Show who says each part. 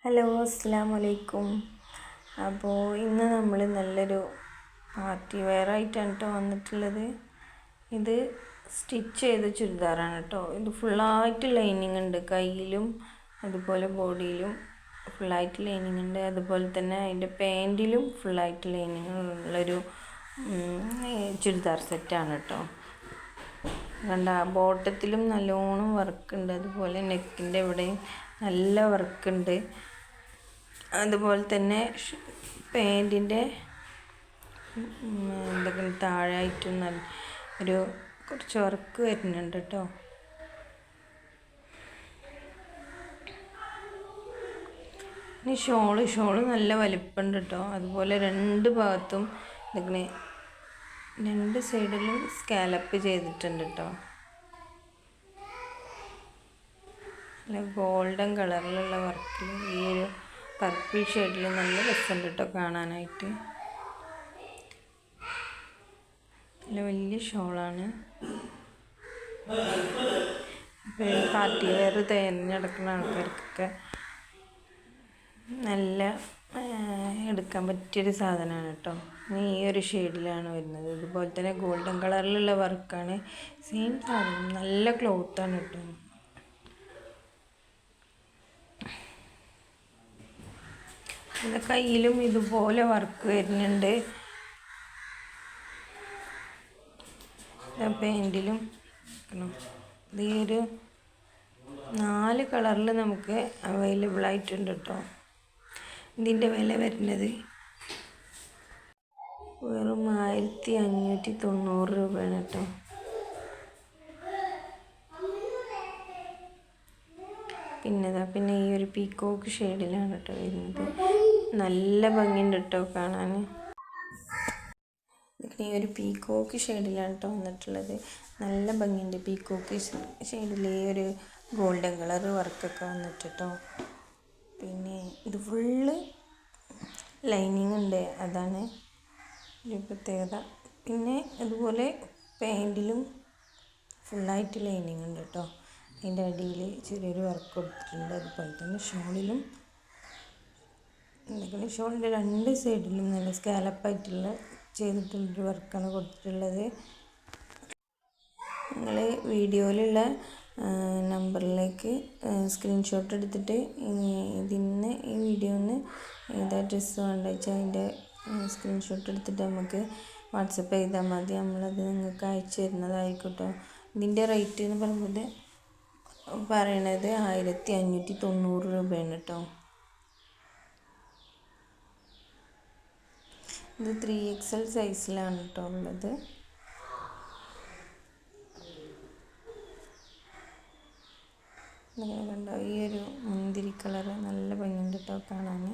Speaker 1: Hello അസ്സലാമു അലൈക്കും. അപ്പോൾ ഇന്ന് നമ്മൾ നല്ലൊരു പാർട്ടി വെയർ ആയിട്ടാണ് കേട്ടോ വന്നിട്ടുള്ളത്. ഇത് സ്റ്റിച്ച് ചെയ്ത ചുരിദാറാണ് കേട്ടോ. ഇത് ഫുള്ളായിട്ട് ലൈനിങ് ഉണ്ട്, കയ്യിലും അതുപോലെ ബോഡിയിലും ഫുള്ളായിട്ട് ലൈനിങ് ഉണ്ട്. അതുപോലെ തന്നെ അതിൻ്റെ പാൻറ്റിലും ഫുള്ളായിട്ട് ലൈനിങ് ഉള്ളൊരു ചുരിദാർ സെറ്റാണ് കേട്ടോ. കണ്ട ബോട്ടത്തിലും നല്ലോണം വർക്കുണ്ട്, അതുപോലെ നെക്കിൻ്റെ ഇവിടെയും നല്ല വർക്കുണ്ട്. അതുപോലെ തന്നെ പാൻറ്റിൻ്റെ എന്തൊക്കെ താഴായിട്ടും നല്ല ഒരു കുറച്ച് വർക്ക് വരുന്നുണ്ട് കേട്ടോ. ഇനി ഷോള് നല്ല വലിപ്പമുണ്ട് കേട്ടോ. അതുപോലെ രണ്ട് ഭാഗത്തും ഇങ്ങനെ രണ്ട് സൈഡിലും സ്കാലപ്പ് ചെയ്തിട്ടുണ്ട് കേട്ടോ. നല്ല ഗോൾഡൻ കളറിലുള്ള വർക്കിൽ ഈ ഒരു പർപ്പിൾ ഷെയ്ഡിൽ നല്ല രസമുണ്ട് കേട്ടോ കാണാനായിട്ട്. നല്ല വലിയ ഷോളാണ്. പാർട്ടി വെയർ തിരഞ്ഞെടുക്കുന്ന ആൾക്കാർക്കൊക്കെ നല്ല എടുക്കാൻ പറ്റിയൊരു സാധനമാണ് കേട്ടോ. ഈ ഒരു ഷെയ്ഡിലാണ് വരുന്നത്. അതുപോലെ തന്നെ ഗോൾഡൻ കളറിലുള്ള വർക്കാണ്. സെയിം സാധനം, നല്ല ക്ലോത്താണ് കേട്ടോ. പിന്നെ കയ്യിലും ഇതുപോലെ വർക്ക് വരുന്നുണ്ട്. പാൻറ്റിലും ഇത് ഈ ഒരു 4 കളറിൽ നമുക്ക് അവൈലബിൾ ആയിട്ടുണ്ട് കേട്ടോ. ഇതിൻ്റെ വില വരുന്നത് വെറും 1590 രൂപയാണ് കേട്ടോ. പിന്നെ ഈ ഒരു പീക്കോക്ക് ഷെയ്ഡിലാണ് കേട്ടോ വരുന്നത്. നല്ല ഭംഗിയുണ്ട് കേട്ടോ കാണാൻ. ഈ ഒരു പീക്കോക്ക് ഷെയ്ഡിലാണ് കേട്ടോ വന്നിട്ടുള്ളത്. നല്ല ഭംഗിയുണ്ട്. പീക്കോക്ക് ഷെയ്ഡിൽ ഈ ഒരു ഗോൾഡൻ കളർ വർക്കൊക്കെ വന്നിട്ട് കേട്ടോ. പിന്നെ ഇത് ഫുള്ള് ലൈനിങ് ഉണ്ട്, അതാണ് ഒരു പ്രത്യേകത. പിന്നെ അതുപോലെ പാൻറ്റിലും ഫുള്ളായിട്ട് ലൈനിങ് ഉണ്ട് കേട്ടോ. അതിൻ്റെ അടിയിൽ ചെറിയൊരു വർക്ക് കൊടുത്തിട്ടുണ്ട്. അതുപോലെ തന്നെ ഷോളിലും എന്തൊക്കെയാണ്, ഷോളിൻ്റെ രണ്ട് സൈഡിലും നല്ല സ്കാലപ്പായിട്ടുള്ള ചെയ്തിട്ടുള്ളൊരു വർക്കാണ് കൊടുത്തിട്ടുള്ളത്. നിങ്ങൾ വീഡിയോയിലുള്ള നമ്പറിലേക്ക് സ്ക്രീൻഷോട്ട് എടുത്തിട്ട് ഈ വീഡിയോന്ന് ഏതാ ഡ്രസ്സ് വേണ്ടത് വെച്ചാൽ അതിൻ്റെ സ്ക്രീൻഷോട്ട് എടുത്തിട്ട് നമുക്ക് വാട്സപ്പ് ചെയ്താൽ മതി. നമ്മളത് നിങ്ങൾക്ക് അയച്ചു തരുന്നതായിക്കോട്ടോ. ഇതിൻ്റെ റേറ്റ് എന്ന് പറയുന്നത് 1590 രൂപയാണ് കേട്ടോ. ഇത് 3XL സൈസിലാണ് കേട്ടോ ഉള്ളത്. ഇങ്ങനെ കണ്ടോ, ഈ ഒരു മുന്തിരി കളറ് നല്ല ഭംഗിയുണ്ട് കേട്ടോ കാണാൻ.